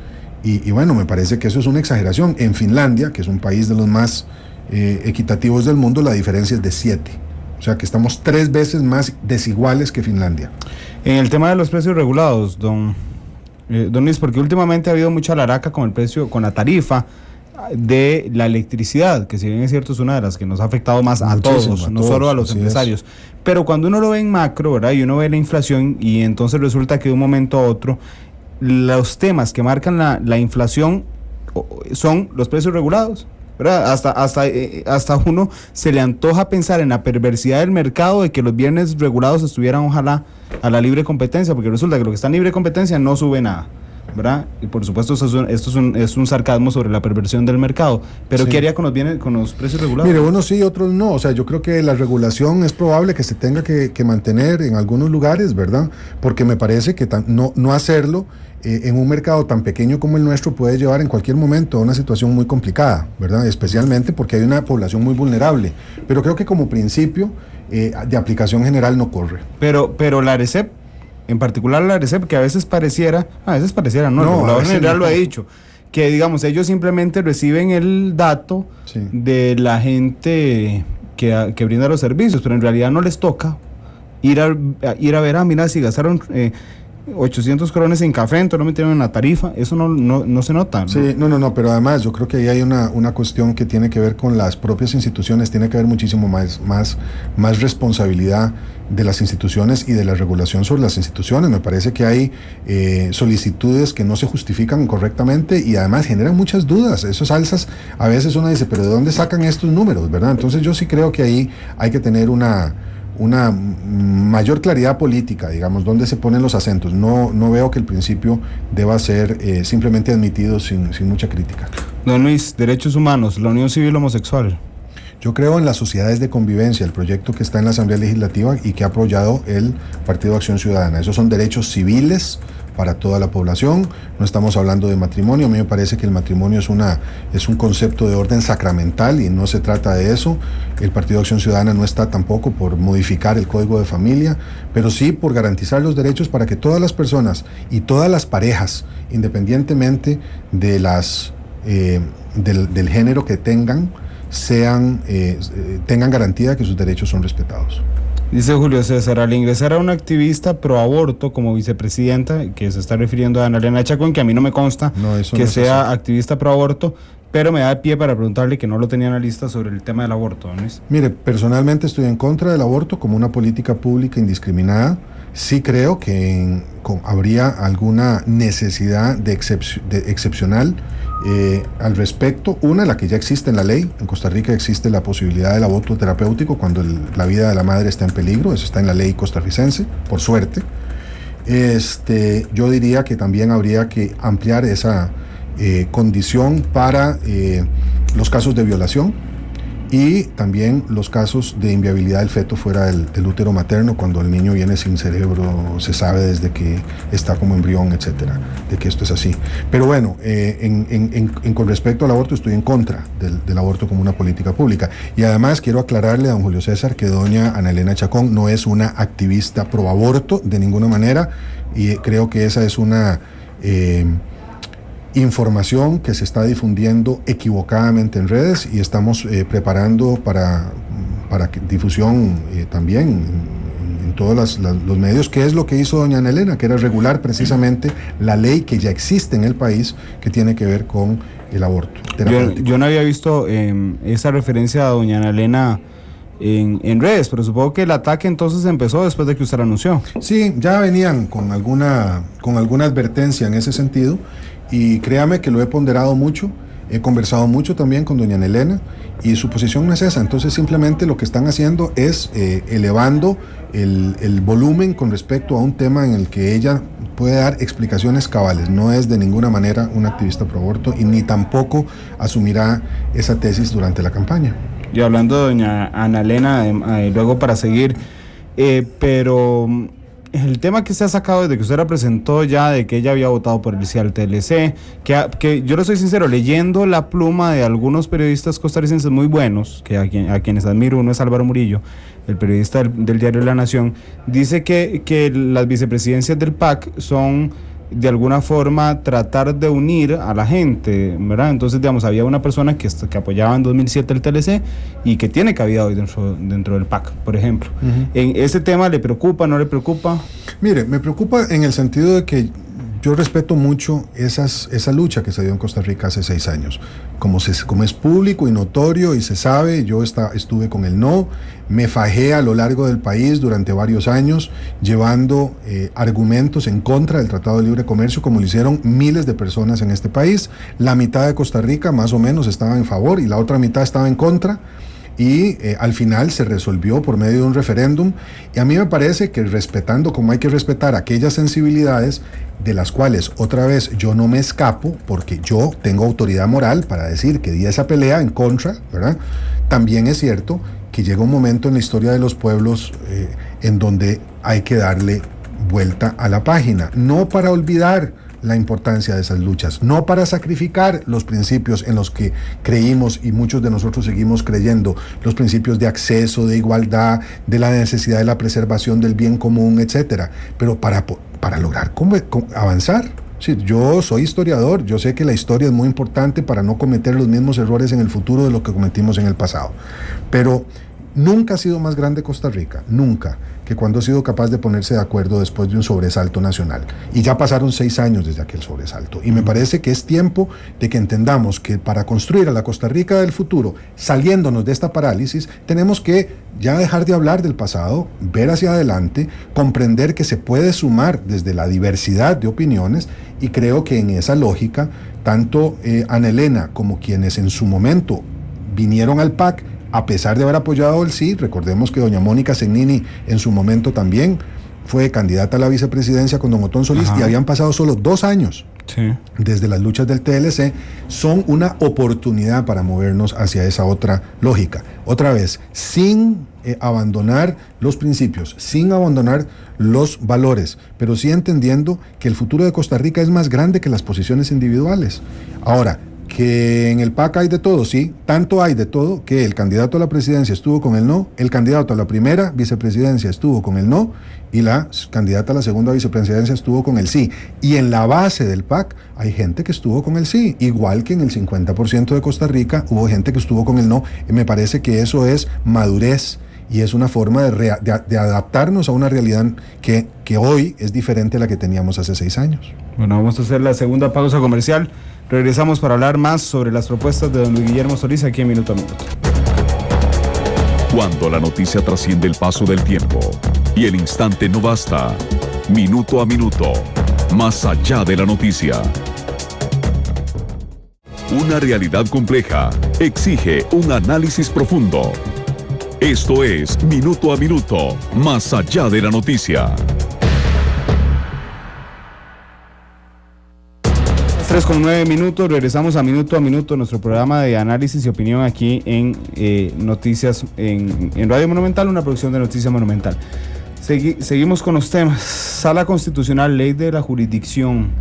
Speaker 3: Y bueno, me parece que eso es una exageración. En Finlandia, que es un país de los más equitativos del mundo, la diferencia es de 7. O sea que estamos 3 veces más desiguales que Finlandia.
Speaker 2: En el tema de los precios regulados, don Luis, porque últimamente ha habido mucha laraca con el precio, con la tarifa de la electricidad, que si bien es cierto es una de las que nos ha afectado más a todos, no solo a los empresarios. Pero cuando uno lo ve en macro, ¿verdad?, y uno ve la inflación, y entonces resulta que de un momento a otro los temas que marcan la inflación son los precios regulados, ¿verdad? Hasta uno se le antoja pensar en la perversidad del mercado de que los bienes regulados estuvieran ojalá a la libre competencia, porque resulta que lo que está en libre competencia no sube nada, ¿verdad? Y por supuesto esto es un sarcasmo sobre la perversión del mercado, pero sí. ¿Qué haría con los precios regulados?
Speaker 3: Mire, unos sí, otros no. O sea, yo creo que la regulación es probable que se tenga que mantener en algunos lugares, ¿verdad? Porque me parece que no hacerlo en un mercado tan pequeño como el nuestro puede llevar en cualquier momento a una situación muy complicada, ¿verdad? Especialmente porque hay una población muy vulnerable. Pero creo que como principio de aplicación general no corre.
Speaker 2: Pero la ARECEP, en particular la ARECEP, que a veces pareciera, no, el regulador general lo ha dicho, que digamos, ellos simplemente reciben el dato de la gente que brinda los servicios, pero en realidad no les toca ir a ver, mira, si gastaron 800 colones en café, entonces no metieron en la tarifa, eso no se nota, ¿no?
Speaker 3: Sí, no, pero además yo creo que ahí hay una cuestión que tiene que ver con las propias instituciones, tiene que haber muchísimo más responsabilidad de las instituciones y de la regulación sobre las instituciones. Me parece que hay solicitudes que no se justifican correctamente y además generan muchas dudas. Esos alzas, a veces uno dice, pero ¿de dónde sacan estos números, verdad? Entonces yo sí creo que ahí hay que tener una mayor claridad política, digamos, dónde se ponen los acentos. No veo que el principio deba ser simplemente admitido sin mucha crítica.
Speaker 2: Don Luis, derechos humanos, la unión civil homosexual.
Speaker 3: Yo creo en las sociedades de convivencia, el proyecto que está en la Asamblea Legislativa y que ha apoyado el Partido Acción Ciudadana. Esos son derechos civiles para toda la población. No estamos hablando de matrimonio. A mí me parece que el matrimonio es un concepto de orden sacramental y no se trata de eso. El Partido Acción Ciudadana no está tampoco por modificar el Código de Familia, pero sí por garantizar los derechos para que todas las personas y todas las parejas, independientemente de del género que tengan garantía de que sus derechos son respetados.
Speaker 2: Dice Julio César, al ingresar a una activista pro aborto como vicepresidenta, que se está refiriendo a Ana Elena Chacón, que a mí no me consta que sea activista pro aborto, pero me da pie para preguntarle, que no lo tenía en la lista, sobre el tema del aborto, ¿no es?
Speaker 3: Mire, personalmente estoy en contra del aborto como una política pública indiscriminada. Sí creo que habría alguna necesidad de excepcional al respecto. Una, la que ya existe en la ley. En Costa Rica existe la posibilidad del aborto terapéutico cuando la vida de la madre está en peligro. Eso está en la ley costarricense, por suerte. Yo diría que también habría que ampliar esa condición para los casos de violación y también los casos de inviabilidad del feto fuera del útero materno, cuando el niño viene sin cerebro, se sabe desde que está como embrión, etcétera, de que esto es así. Pero bueno, con respecto al aborto, estoy en contra del aborto como una política pública. Y además quiero aclararle a don Julio César que doña Ana Elena Chacón no es una activista pro aborto de ninguna manera, y creo que esa es una información que se está difundiendo equivocadamente en redes, y estamos preparando para difusión también en todos los medios, que es lo que hizo doña Ana Elena, que era regular precisamente la ley que ya existe en el país que tiene que ver con el aborto terapéutico.
Speaker 2: Yo no había visto esa referencia a doña Ana Elena en redes, pero supongo que el ataque entonces empezó después de que usted lo anunció.
Speaker 3: Sí, ya venían con alguna advertencia en ese sentido, y créame que lo he ponderado mucho, he conversado mucho también con doña Ana Elena, y su posición no es esa. Entonces simplemente lo que están haciendo es elevando el volumen con respecto a un tema en el que ella puede dar explicaciones cabales. No es de ninguna manera una activista pro aborto, y ni tampoco asumirá esa tesis durante la campaña.
Speaker 2: Y hablando de doña Ana Elena, luego para seguir, pero el tema que se ha sacado desde que usted la presentó ya, de que ella había votado por el sí al TLC, que yo le soy sincero, leyendo la pluma de algunos periodistas costarricenses muy buenos, que a quienes admiro, uno es Álvaro Murillo, el periodista del diario La Nación, dice que las vicepresidencias del PAC son de alguna forma tratar de unir a la gente, ¿verdad? Entonces, digamos, había una persona que apoyaba en 2007 el TLC y que tiene cabida hoy dentro del PAC, por ejemplo. Uh-huh. ¿En ese tema le preocupa, no le preocupa?
Speaker 3: Mire, me preocupa en el sentido de que yo respeto mucho esa lucha que se dio en Costa Rica hace 6 años. Como es público y notorio y se sabe, yo estuve con el no, me fajé a lo largo del país durante varios años llevando argumentos en contra del Tratado de Libre Comercio, como lo hicieron miles de personas en este país. La mitad de Costa Rica más o menos estaba en favor y la otra mitad estaba en contra. Y al final se resolvió por medio de un referéndum, y a mí me parece que respetando como hay que respetar aquellas sensibilidades de las cuales otra vez yo no me escapo, porque yo tengo autoridad moral para decir que di esa pelea en contra, ¿verdad? También es cierto que llega un momento en la historia de los pueblos en donde hay que darle vuelta a la página, no para olvidar la importancia de esas luchas, no para sacrificar los principios en los que creímos y muchos de nosotros seguimos creyendo, los principios de acceso, de igualdad, de la necesidad de la preservación del bien común, etcétera, pero para lograr avanzar. Sí, yo soy historiador, yo sé que la historia es muy importante para no cometer los mismos errores en el futuro de lo que cometimos en el pasado, pero nunca ha sido más grande Costa Rica, nunca, que cuando ha sido capaz de ponerse de acuerdo después de un sobresalto nacional. Y ya pasaron 6 años desde aquel sobresalto. Y me parece que es tiempo de que entendamos que para construir a la Costa Rica del futuro, saliéndonos de esta parálisis, tenemos que ya dejar de hablar del pasado, ver hacia adelante, comprender que se puede sumar desde la diversidad de opiniones, y creo que en esa lógica, tanto Ana Elena como quienes en su momento vinieron al PAC, a pesar de haber apoyado el sí, recordemos que doña Mónica Segnini en su momento también fue candidata a la vicepresidencia con don Otón Solís. Ajá. Y habían pasado solo 2 años desde las luchas del TLC, son una oportunidad para movernos hacia esa otra lógica. Otra vez, sin abandonar los principios, sin abandonar los valores, pero sí entendiendo que el futuro de Costa Rica es más grande que las posiciones individuales. Ahora, que en el PAC hay de todo, sí, tanto hay de todo que el candidato a la presidencia estuvo con el no, el candidato a la primera vicepresidencia estuvo con el no, y la candidata a la segunda vicepresidencia estuvo con el sí. Y en la base del PAC hay gente que estuvo con el sí, igual que en el 50% de Costa Rica hubo gente que estuvo con el no. Y me parece que eso es madurez y es una forma de adaptarnos a una realidad que hoy es diferente a la que teníamos hace 6 años.
Speaker 2: Bueno, vamos a hacer la segunda pausa comercial. Regresamos para hablar más sobre las propuestas de don Luis Guillermo Solís aquí en Minuto a Minuto.
Speaker 1: Cuando la noticia trasciende el paso del tiempo y el instante no basta, Minuto a Minuto, más allá de la noticia. Una realidad compleja exige un análisis profundo. Esto es Minuto a Minuto, más allá de la noticia.
Speaker 2: 3:09, regresamos a Minuto, nuestro programa de análisis y opinión aquí en Noticias, en Radio Monumental, una producción de Noticias Monumental. Seguimos con los temas. Sala Constitucional, ley de la jurisdicción.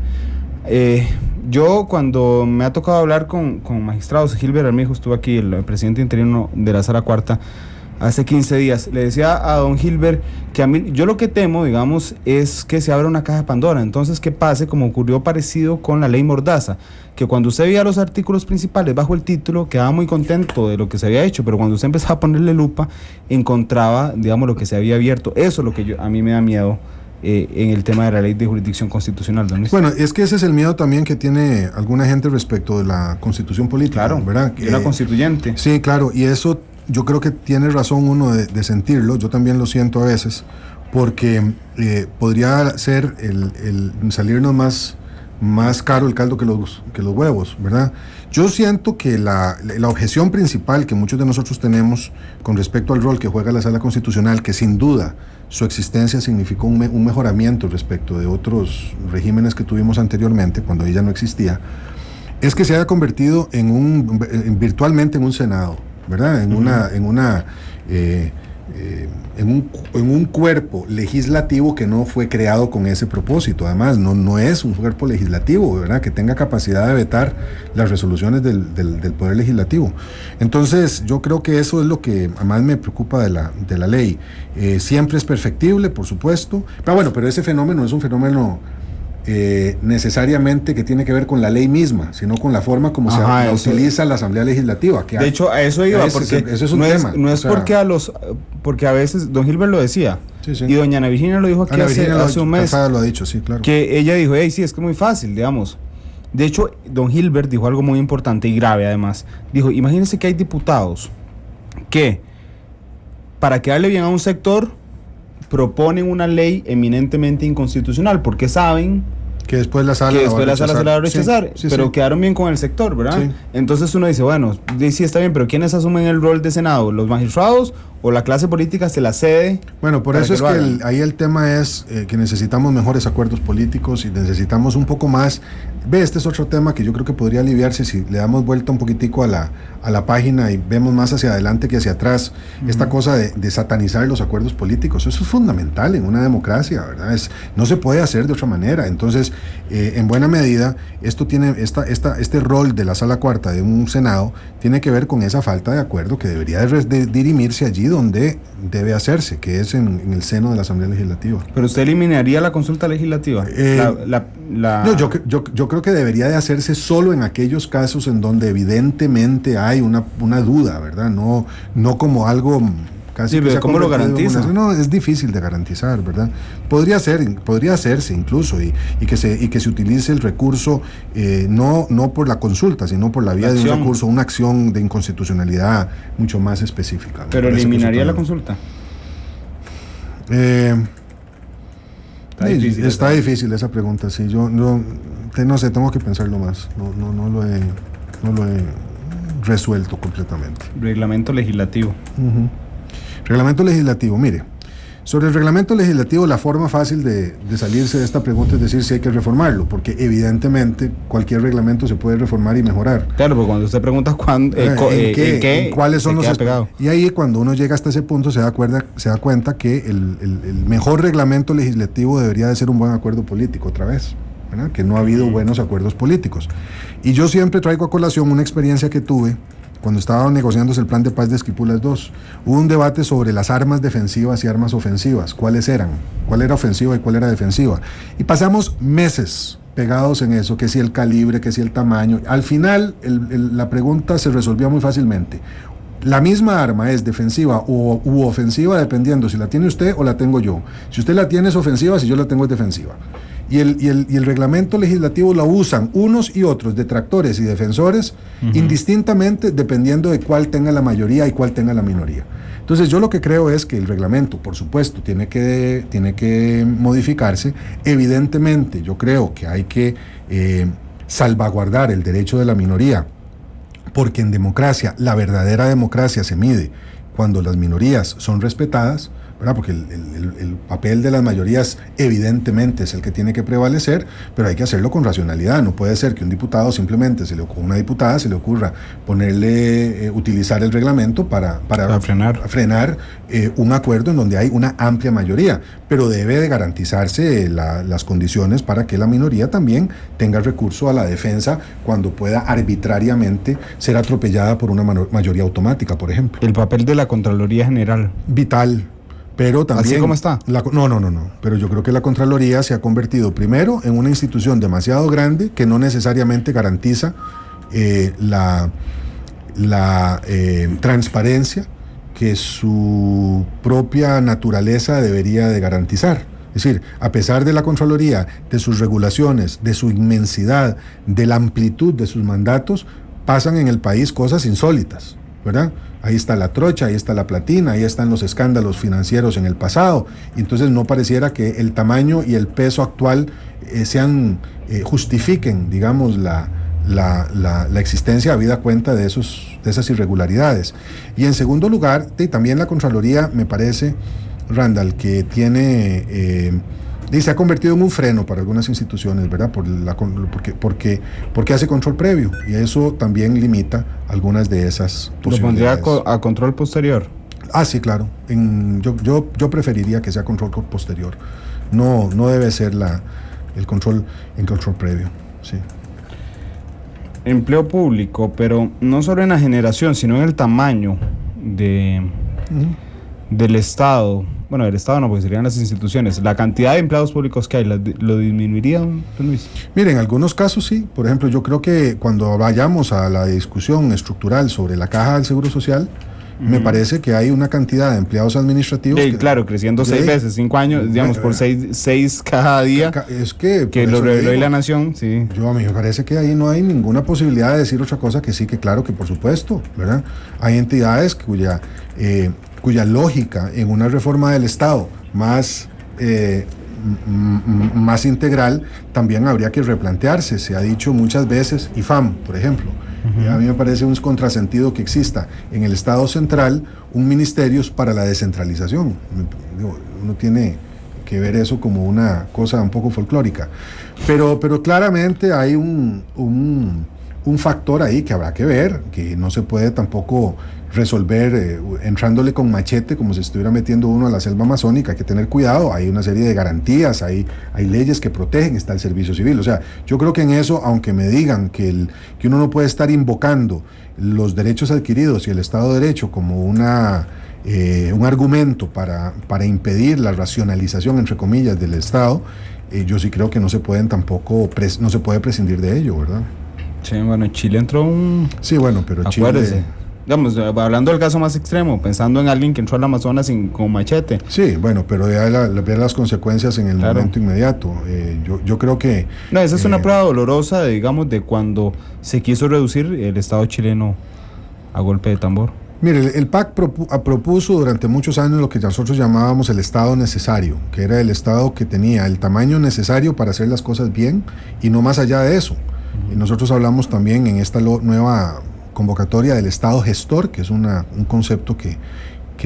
Speaker 2: Yo cuando me ha tocado hablar con magistrados, Gilbert Armijo estuvo aquí, el presidente interino de la Sala Cuarta, hace 15 días, le decía a don Gilbert que a mí, yo lo que temo, digamos, es que se abra una caja de Pandora, entonces que pase como ocurrió parecido con la ley Mordaza, que cuando usted veía los artículos principales bajo el título, quedaba muy contento de lo que se había hecho, pero cuando usted empezaba a ponerle lupa, encontraba, digamos, lo que se había abierto. Eso es lo que a mí me da miedo en el tema de la ley de jurisdicción constitucional, don Luis.
Speaker 3: Bueno, es que ese es el miedo también que tiene alguna gente respecto de la constitución política,
Speaker 2: claro,
Speaker 3: ¿verdad?
Speaker 2: De la constituyente.
Speaker 3: Sí, claro, y eso yo creo que tiene razón uno de sentirlo, yo también lo siento a veces, porque podría ser el salirnos más caro el caldo que los huevos, ¿verdad? Yo siento que la objeción principal que muchos de nosotros tenemos con respecto al rol que juega la Sala Constitucional, que sin duda su existencia significó un mejoramiento respecto de otros regímenes que tuvimos anteriormente, cuando ella no existía, es que se haya convertido virtualmente en un Senado, ¿verdad? En un cuerpo legislativo que no fue creado con ese propósito. Además, no es un cuerpo legislativo, ¿verdad?, que tenga capacidad de vetar las resoluciones del Poder Legislativo. Entonces, yo creo que eso es lo que más me preocupa de la ley. Siempre es perfectible, por supuesto, pero ese fenómeno es un fenómeno necesariamente que tiene que ver con la ley misma, sino con la forma como se utiliza la Asamblea Legislativa.
Speaker 2: De hecho, a eso iba, porque
Speaker 3: eso es un tema.
Speaker 2: No es porque a veces, don Gilbert lo decía, sí. Y doña Ana Virginia lo dijo aquí hace un mes.
Speaker 3: Lo ha dicho, sí, claro.
Speaker 2: Que ella dijo, sí, es que es muy fácil, digamos. De hecho, don Gilbert dijo algo muy importante y grave además. Dijo, imagínense que hay diputados que, para quedarle bien a un sector, proponen una ley eminentemente inconstitucional, porque saben
Speaker 3: que después la sala
Speaker 2: se la va a rechazar, pero
Speaker 3: sí.
Speaker 2: Quedaron bien con el sector, ¿verdad? Sí. Entonces uno dice, bueno, sí está bien, pero ¿quiénes asumen el rol de Senado? ¿Los magistrados o la clase política se la cede?
Speaker 3: Bueno, por eso es que ahí el tema es que necesitamos mejores acuerdos políticos y necesitamos un poco más. Este es otro tema que yo creo que podría aliviarse si le damos vuelta un poquitico a la página y vemos más hacia adelante que hacia atrás. Esta cosa de satanizar los acuerdos políticos, eso es fundamental en una democracia, ¿verdad? No se puede hacer de otra manera. Entonces, en buena medida, esto tiene este rol de la Sala Cuarta de un Senado tiene que ver con esa falta de acuerdo que debería de dirimirse allí donde debe hacerse, que es en el seno de la Asamblea Legislativa.
Speaker 2: ¿Pero usted eliminaría la consulta legislativa?
Speaker 3: No, yo creo que debería de hacerse solo en aquellos casos en donde evidentemente hay una duda, ¿verdad? No como algo casi.
Speaker 2: Sí, pero ¿cómo lo garantiza?
Speaker 3: No, es difícil de garantizar, ¿verdad? Podría hacerse incluso y que se utilice el recurso no por la consulta, sino por la vía de un recurso, una acción de inconstitucionalidad mucho más específica.
Speaker 2: ¿Pero eliminaría la consulta?
Speaker 3: Está difícil esa pregunta, sí. Yo no sé, tengo que pensarlo más. No lo he resuelto completamente.
Speaker 2: Reglamento legislativo.
Speaker 3: Reglamento legislativo, mire. Sobre el reglamento legislativo, la forma fácil de salirse de esta pregunta es decir si hay que reformarlo, porque evidentemente cualquier reglamento se puede reformar y mejorar.
Speaker 2: Claro, pero cuando usted pregunta
Speaker 3: ¿en cuáles son los y ahí cuando uno llega hasta ese punto se da cuenta que el mejor reglamento legislativo debería de ser un buen acuerdo político otra vez, ¿verdad? Que no ha habido buenos acuerdos políticos. Y yo siempre traigo a colación una experiencia que tuve cuando estaba negociándose el plan de paz de Esquipulas II. Hubo un debate sobre las armas defensivas y armas ofensivas, cuáles eran, cuál era ofensiva y cuál era defensiva. Y pasamos meses pegados en eso, que si el calibre, que si el tamaño. Al final, la pregunta se resolvió muy fácilmente. La misma arma es defensiva u ofensiva dependiendo si la tiene usted o la tengo yo. Si usted la tiene es ofensiva, si yo la tengo es defensiva. Y el reglamento legislativo lo usan unos y otros, detractores y defensores, indistintamente dependiendo de cuál tenga la mayoría y cuál tenga la minoría. Entonces yo lo que creo es que el reglamento, por supuesto, tiene que modificarse. Evidentemente yo creo que hay que salvaguardar el derecho de la minoría, porque en democracia, la verdadera democracia se mide cuando las minorías son respetadas, ¿verdad? Porque el papel de las mayorías evidentemente es el que tiene que prevalecer, pero hay que hacerlo con racionalidad. No puede ser que un diputado simplemente, una diputada se le ocurra utilizar el reglamento para frenar un acuerdo en donde hay una amplia mayoría, pero debe de garantizarse las condiciones para que la minoría también tenga recurso a la defensa cuando pueda arbitrariamente ser atropellada por una mayoría automática, por ejemplo.
Speaker 2: El papel de la Contraloría General.
Speaker 3: Vital. Pero también,
Speaker 2: ¿así como está?
Speaker 3: No. Pero yo creo que la Contraloría se ha convertido primero en una institución demasiado grande que no necesariamente garantiza la transparencia que su propia naturaleza debería de garantizar. Es decir, a pesar de la Contraloría, de sus regulaciones, de su inmensidad, de la amplitud de sus mandatos, pasan en el país cosas insólitas, ¿verdad? Ahí está la trocha, ahí está la platina, ahí están los escándalos financieros en el pasado. Y entonces no pareciera que el tamaño y el peso actual justifiquen, digamos, la existencia habida cuenta de esas irregularidades. Y en segundo lugar, también la Contraloría, me parece, Randall, que se ha convertido en un freno para algunas instituciones, ¿verdad? Porque hace control previo, y eso también limita algunas de esas posibilidades.
Speaker 2: ¿Lo pondría a control posterior?
Speaker 3: Sí, claro. Yo preferiría que sea control posterior. No debe ser el control previo. Sí.
Speaker 2: Empleo público, pero no solo en la generación, sino en el tamaño del Estado. Bueno, del Estado no, porque serían las instituciones. La cantidad de empleados públicos que hay, ¿lo disminuiría, don Luis?
Speaker 3: Mire, en algunos casos sí. Por ejemplo, yo creo que cuando vayamos a la discusión estructural sobre la Caja del Seguro Social, me parece que hay una cantidad de empleados administrativos.
Speaker 2: Claro, creciendo 6 veces, 5 años, digamos, por 6 cada día.
Speaker 3: Es que
Speaker 2: lo reveló La Nación, sí.
Speaker 3: A mí me parece que ahí no hay ninguna posibilidad de decir otra cosa que sí, que claro, que por supuesto, ¿verdad? Hay entidades cuya lógica en una reforma del Estado más integral también habría que replantearse. Se ha dicho muchas veces, IFAM, por ejemplo. A mí me parece un contrasentido que exista en el Estado central un ministerio para la descentralización. Uno tiene que ver eso como una cosa un poco folclórica. Pero claramente hay un factor ahí que habrá que ver, que no se puede tampoco resolver entrándole con machete como si estuviera metiendo uno a la selva amazónica. Hay que tener cuidado, hay una serie de garantías, hay leyes que protegen, está el servicio civil. O sea, yo creo que en eso, aunque me digan que uno no puede estar invocando los derechos adquiridos y el Estado de Derecho como un argumento para impedir la racionalización, entre comillas, del Estado, yo sí creo que no se puede prescindir de ello, ¿verdad?
Speaker 2: Sí, bueno, Chile entró
Speaker 3: Sí, bueno, pero
Speaker 2: acuérdese.
Speaker 3: Chile...
Speaker 2: Digamos, hablando del caso más extremo, pensando en alguien que entró al Amazonas con machete.
Speaker 3: Sí, bueno, pero ver las consecuencias en el momento inmediato. Yo creo que...
Speaker 2: No, esa es una prueba dolorosa, digamos, de cuando se quiso reducir el Estado chileno a golpe de tambor.
Speaker 3: Mire, el PAC propuso durante muchos años lo que nosotros llamábamos el Estado necesario, que era el Estado que tenía el tamaño necesario para hacer las cosas bien y no más allá de eso. Y nosotros hablamos también en esta nueva convocatoria del Estado gestor, que es un concepto que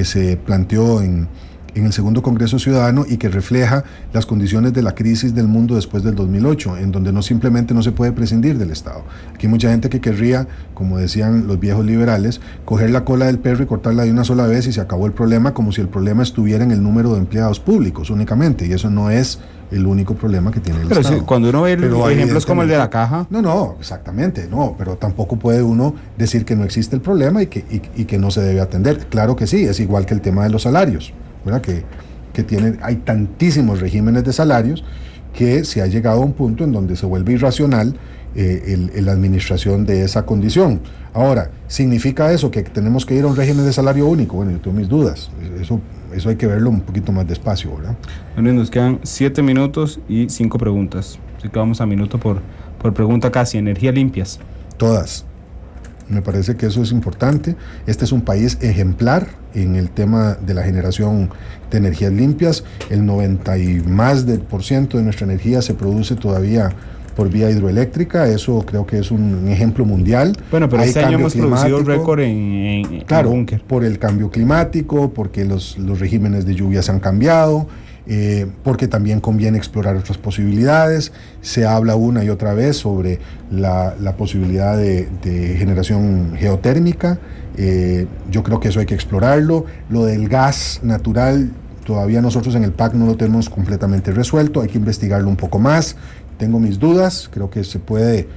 Speaker 3: se planteó en el segundo Congreso Ciudadano y que refleja las condiciones de la crisis del mundo después del 2008, en donde simplemente no se puede prescindir del Estado. Aquí hay mucha gente que querría, como decían los viejos liberales, coger la cola del perro y cortarla de una sola vez y se acabó el problema, como si el problema estuviera en el número de empleados públicos únicamente, y eso no es el único problema que tiene el Estado.
Speaker 2: Pero cuando uno ve ejemplos como el de la Caja...
Speaker 3: No, exactamente, pero tampoco puede uno decir que no existe el problema y que no se debe atender. Claro que sí, es igual que el tema de los salarios, ¿verdad? Hay tantísimos regímenes de salarios que se ha llegado a un punto en donde se vuelve irracional la administración de esa condición. Ahora, ¿significa eso que tenemos que ir a un régimen de salario único? Bueno, yo tengo mis dudas. Eso hay que verlo un poquito más despacio, ¿verdad?
Speaker 2: Bueno, nos quedan 7 minutos y 5 preguntas. Así que vamos a minuto por pregunta casi. ¿Energías limpias?
Speaker 3: Todas. Me parece que eso es importante. Este es un país ejemplar en el tema de la generación de energías limpias. El 90% y más de nuestra energía se produce todavía por vía hidroeléctrica. Eso creo que es un ejemplo mundial.
Speaker 2: Bueno, pero
Speaker 3: Hay
Speaker 2: este año hemos producido
Speaker 3: climático.
Speaker 2: récord en
Speaker 3: Claro,
Speaker 2: búnker.
Speaker 3: por el cambio climático, porque los regímenes de lluvias han cambiado, porque también conviene explorar otras posibilidades. Se habla una y otra vez sobre la posibilidad de generación geotérmica. Yo creo que eso hay que explorarlo. Lo del gas natural, todavía nosotros en el PAC no lo tenemos completamente resuelto, hay que investigarlo un poco más. Tengo mis dudas, creo que se puede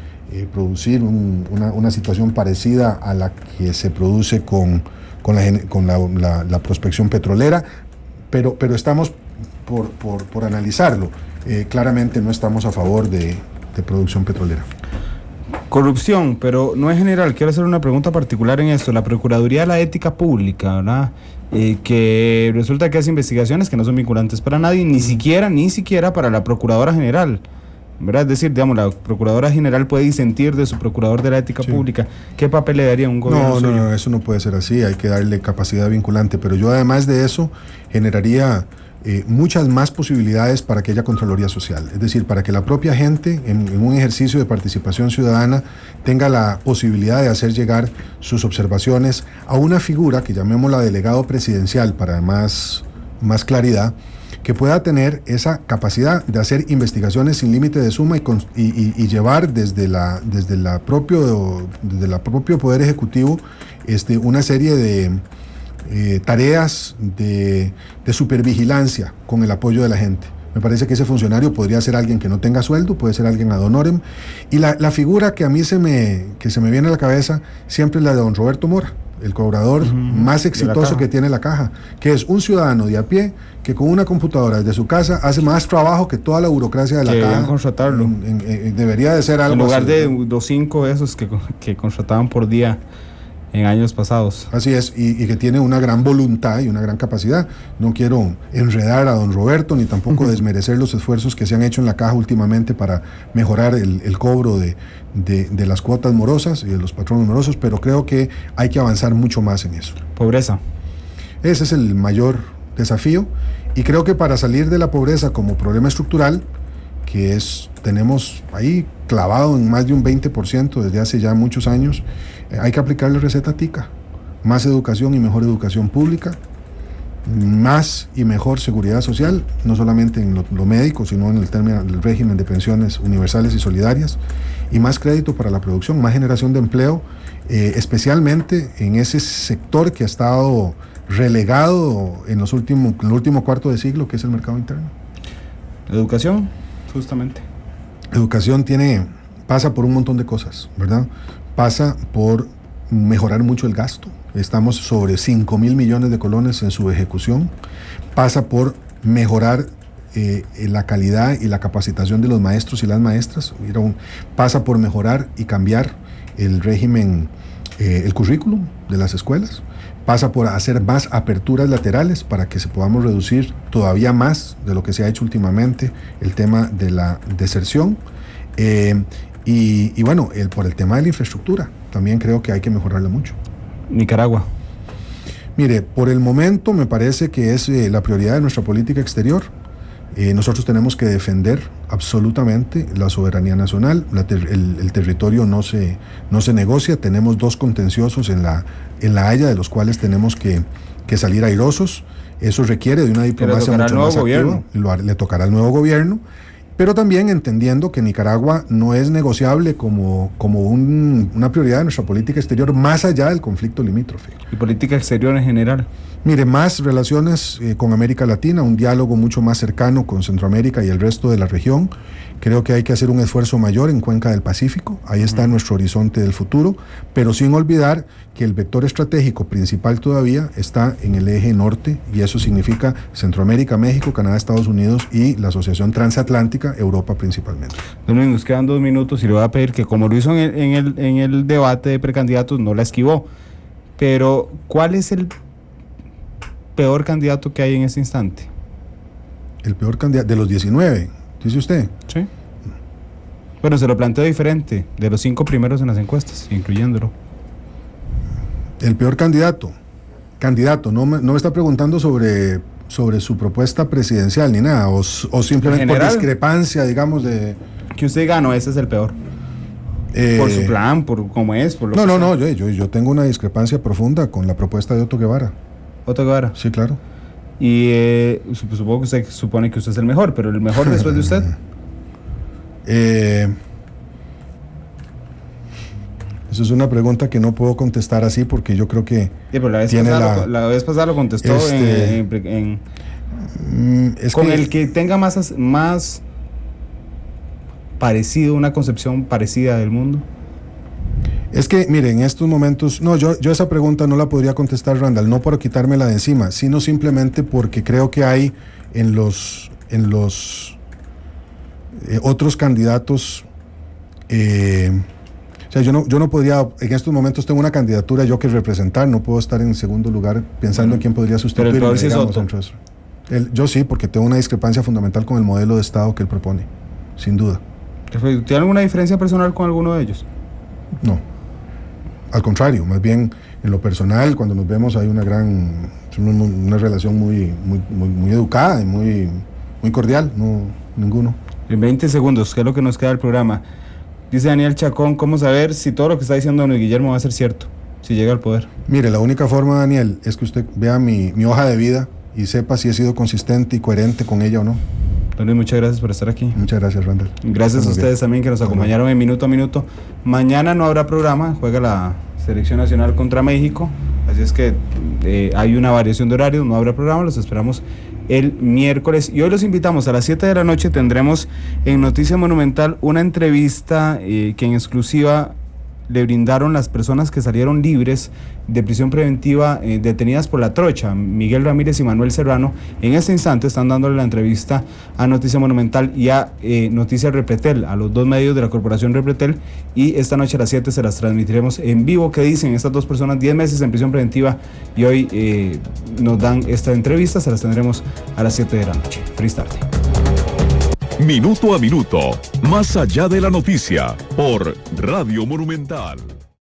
Speaker 3: producir una situación parecida a la que se produce con la prospección petrolera, pero estamos por analizarlo. Claramente no estamos a favor de producción petrolera.
Speaker 2: Corrupción, pero no es general. Quiero hacer una pregunta particular en esto. La Procuraduría de la Ética Pública, ¿verdad? Que resulta que hace investigaciones que no son vinculantes para nadie, ni siquiera para la Procuradora General, ¿verdad? Es decir, digamos, la Procuradora General puede disentir de su Procurador de la Ética Pública. ¿Qué papel le daría a un gobierno suyo?
Speaker 3: No, eso no puede ser así. Hay que darle capacidad vinculante. Pero yo, además de eso, generaría muchas más posibilidades para que haya Contraloría Social, es decir, para que la propia gente en un ejercicio de participación ciudadana tenga la posibilidad de hacer llegar sus observaciones a una figura que llamémosla delegado presidencial para más claridad, que pueda tener esa capacidad de hacer investigaciones sin límite de suma y llevar desde la propio Poder Ejecutivo una serie de tareas de supervigilancia con el apoyo de la gente. Me parece que ese funcionario podría ser alguien que no tenga sueldo, puede ser alguien ad honorem, y la figura que a mí se me viene a la cabeza siempre es la de don Roberto Mora, el cobrador más exitoso que tiene la Caja, que es un ciudadano de a pie que con una computadora desde su casa hace más trabajo que toda la burocracia de la Caja.
Speaker 2: Contratarlo.
Speaker 3: Debería de ser algo
Speaker 2: en lugar
Speaker 3: así,
Speaker 2: de
Speaker 3: ¿no?
Speaker 2: 2 5 esos que contrataban por día en años pasados.
Speaker 3: Así es, y que tiene una gran voluntad y una gran capacidad. No quiero enredar a don Roberto, ni tampoco desmerecer los esfuerzos que se han hecho en la Caja últimamente para mejorar el cobro de las cuotas morosas y de los patronos morosos, pero creo que hay que avanzar mucho más en eso.
Speaker 2: Pobreza.
Speaker 3: Ese es el mayor desafío, y creo que para salir de la pobreza como problema estructural, que tenemos ahí clavado en más de un 20% desde hace ya muchos años, hay que aplicar la receta TICA: más educación y mejor educación pública, más y mejor seguridad social, no solamente en lo médico, sino en el término del régimen de pensiones universales y solidarias, y más crédito para la producción, más generación de empleo, especialmente en ese sector que ha estado relegado en el último cuarto de siglo, que es el mercado interno.
Speaker 2: Educación, justamente.
Speaker 3: Educación pasa por un montón de cosas, ¿verdad? Pasa por mejorar mucho el gasto. Estamos sobre 5.000 millones de colones en su ejecución. Pasa por mejorar la calidad y la capacitación de los maestros y las maestras. Pasa por mejorar y cambiar el régimen, el currículum de las escuelas. Pasa por hacer más aperturas laterales para que podamos reducir todavía más de lo que se ha hecho últimamente el tema de la deserción. Y bueno, por el tema de la infraestructura, también creo que hay que mejorarla mucho.
Speaker 2: Nicaragua.
Speaker 3: Mire, por el momento me parece que es la prioridad de nuestra política exterior. Nosotros tenemos que defender absolutamente la soberanía nacional. El territorio no se negocia. Tenemos 2 contenciosos en la Haya, de los cuales tenemos que salir airosos. Eso requiere de una diplomacia mucho más activa. Le tocará al nuevo gobierno, pero también entendiendo que Nicaragua no es negociable como una prioridad de nuestra política exterior, más allá del conflicto limítrofe.
Speaker 2: ¿Y política exterior en general?
Speaker 3: Mire, más relaciones con América Latina, un diálogo mucho más cercano con Centroamérica y el resto de la región. Creo que hay que hacer un esfuerzo mayor en Cuenca del Pacífico. Ahí está nuestro horizonte del futuro, pero sin olvidar que el vector estratégico principal todavía está en el eje norte, y eso significa Centroamérica, México, Canadá, Estados Unidos y la Asociación Transatlántica, Europa principalmente.
Speaker 2: Don, nos quedan 2 minutos y le voy a pedir que, como lo hizo en el debate de precandidatos, no la esquivó. Pero, ¿cuál es el peor candidato que hay en ese instante?
Speaker 3: El peor candidato de los 19, dice usted. Sí.
Speaker 2: Bueno, se lo planteo diferente, de los 5 primeros en las encuestas, incluyéndolo.
Speaker 3: El peor candidato, no me está preguntando sobre su propuesta presidencial ni nada, o simplemente por discrepancia, digamos, de...
Speaker 2: Que usted diga, no, ese es el peor. Por su plan, por cómo es, por lo que
Speaker 3: No, yo tengo una discrepancia profunda con la propuesta de Otto Guevara.
Speaker 2: ¿Otto Guevara?
Speaker 3: Sí, claro.
Speaker 2: Y supongo que usted supone que usted es el mejor, pero ¿el mejor después de usted?
Speaker 3: Eso es una pregunta que no puedo contestar así porque yo creo que
Speaker 2: sí, pero la vez pasada lo contestó con el que tenga más parecido, una concepción parecida del mundo.
Speaker 3: Es que, mire, en estos momentos, no, yo esa pregunta no la podría contestar, Randall, no por quitármela de encima, sino simplemente porque creo que hay en los otros candidatos, o sea, yo no podría, en estos momentos tengo una candidatura yo que representar, no puedo estar en segundo lugar pensando en quién podría sustituir.
Speaker 2: Pero el peor sí es Otto.
Speaker 3: Yo sí, porque tengo una discrepancia fundamental con el modelo de Estado que él propone, sin duda.
Speaker 2: ¿Tiene alguna diferencia personal con alguno de ellos?
Speaker 3: No, al contrario, más bien en lo personal, cuando nos vemos hay una relación muy educada y muy cordial, no, ninguno.
Speaker 2: En 20 segundos, ¿qué es lo que nos queda del programa? Dice Daniel Chacón, ¿cómo saber si todo lo que está diciendo don Guillermo va a ser cierto, si llega al poder?
Speaker 3: Mire, la única forma, Daniel, es que usted vea mi hoja de vida y sepa si he sido consistente y coherente con ella o no.
Speaker 2: Don Luis, muchas gracias por estar aquí.
Speaker 3: Muchas gracias, Randall.
Speaker 2: Gracias a ustedes también que nos acompañaron en Minuto a Minuto. Mañana no habrá programa, juega la Selección Nacional contra México, así es que hay una variación de horario, no habrá programa, los esperamos el miércoles. Y hoy los invitamos a las 7 de la noche, tendremos en Noticia Monumental una entrevista que en exclusiva le brindaron las personas que salieron libres de prisión preventiva detenidas por la trocha, Miguel Ramírez y Manuel Serrano. En este instante están dándole la entrevista a Noticia Monumental y a Noticias Repretel, a los dos medios de la Corporación Repretel, y esta noche a las 7 se las transmitiremos en vivo. ¿Qué dicen estas dos personas? 10 meses en prisión preventiva y hoy nos dan esta entrevista, se las tendremos a las 7 de la noche. Feliz tarde.
Speaker 1: Minuto a minuto, más allá de la noticia, por Radio Monumental.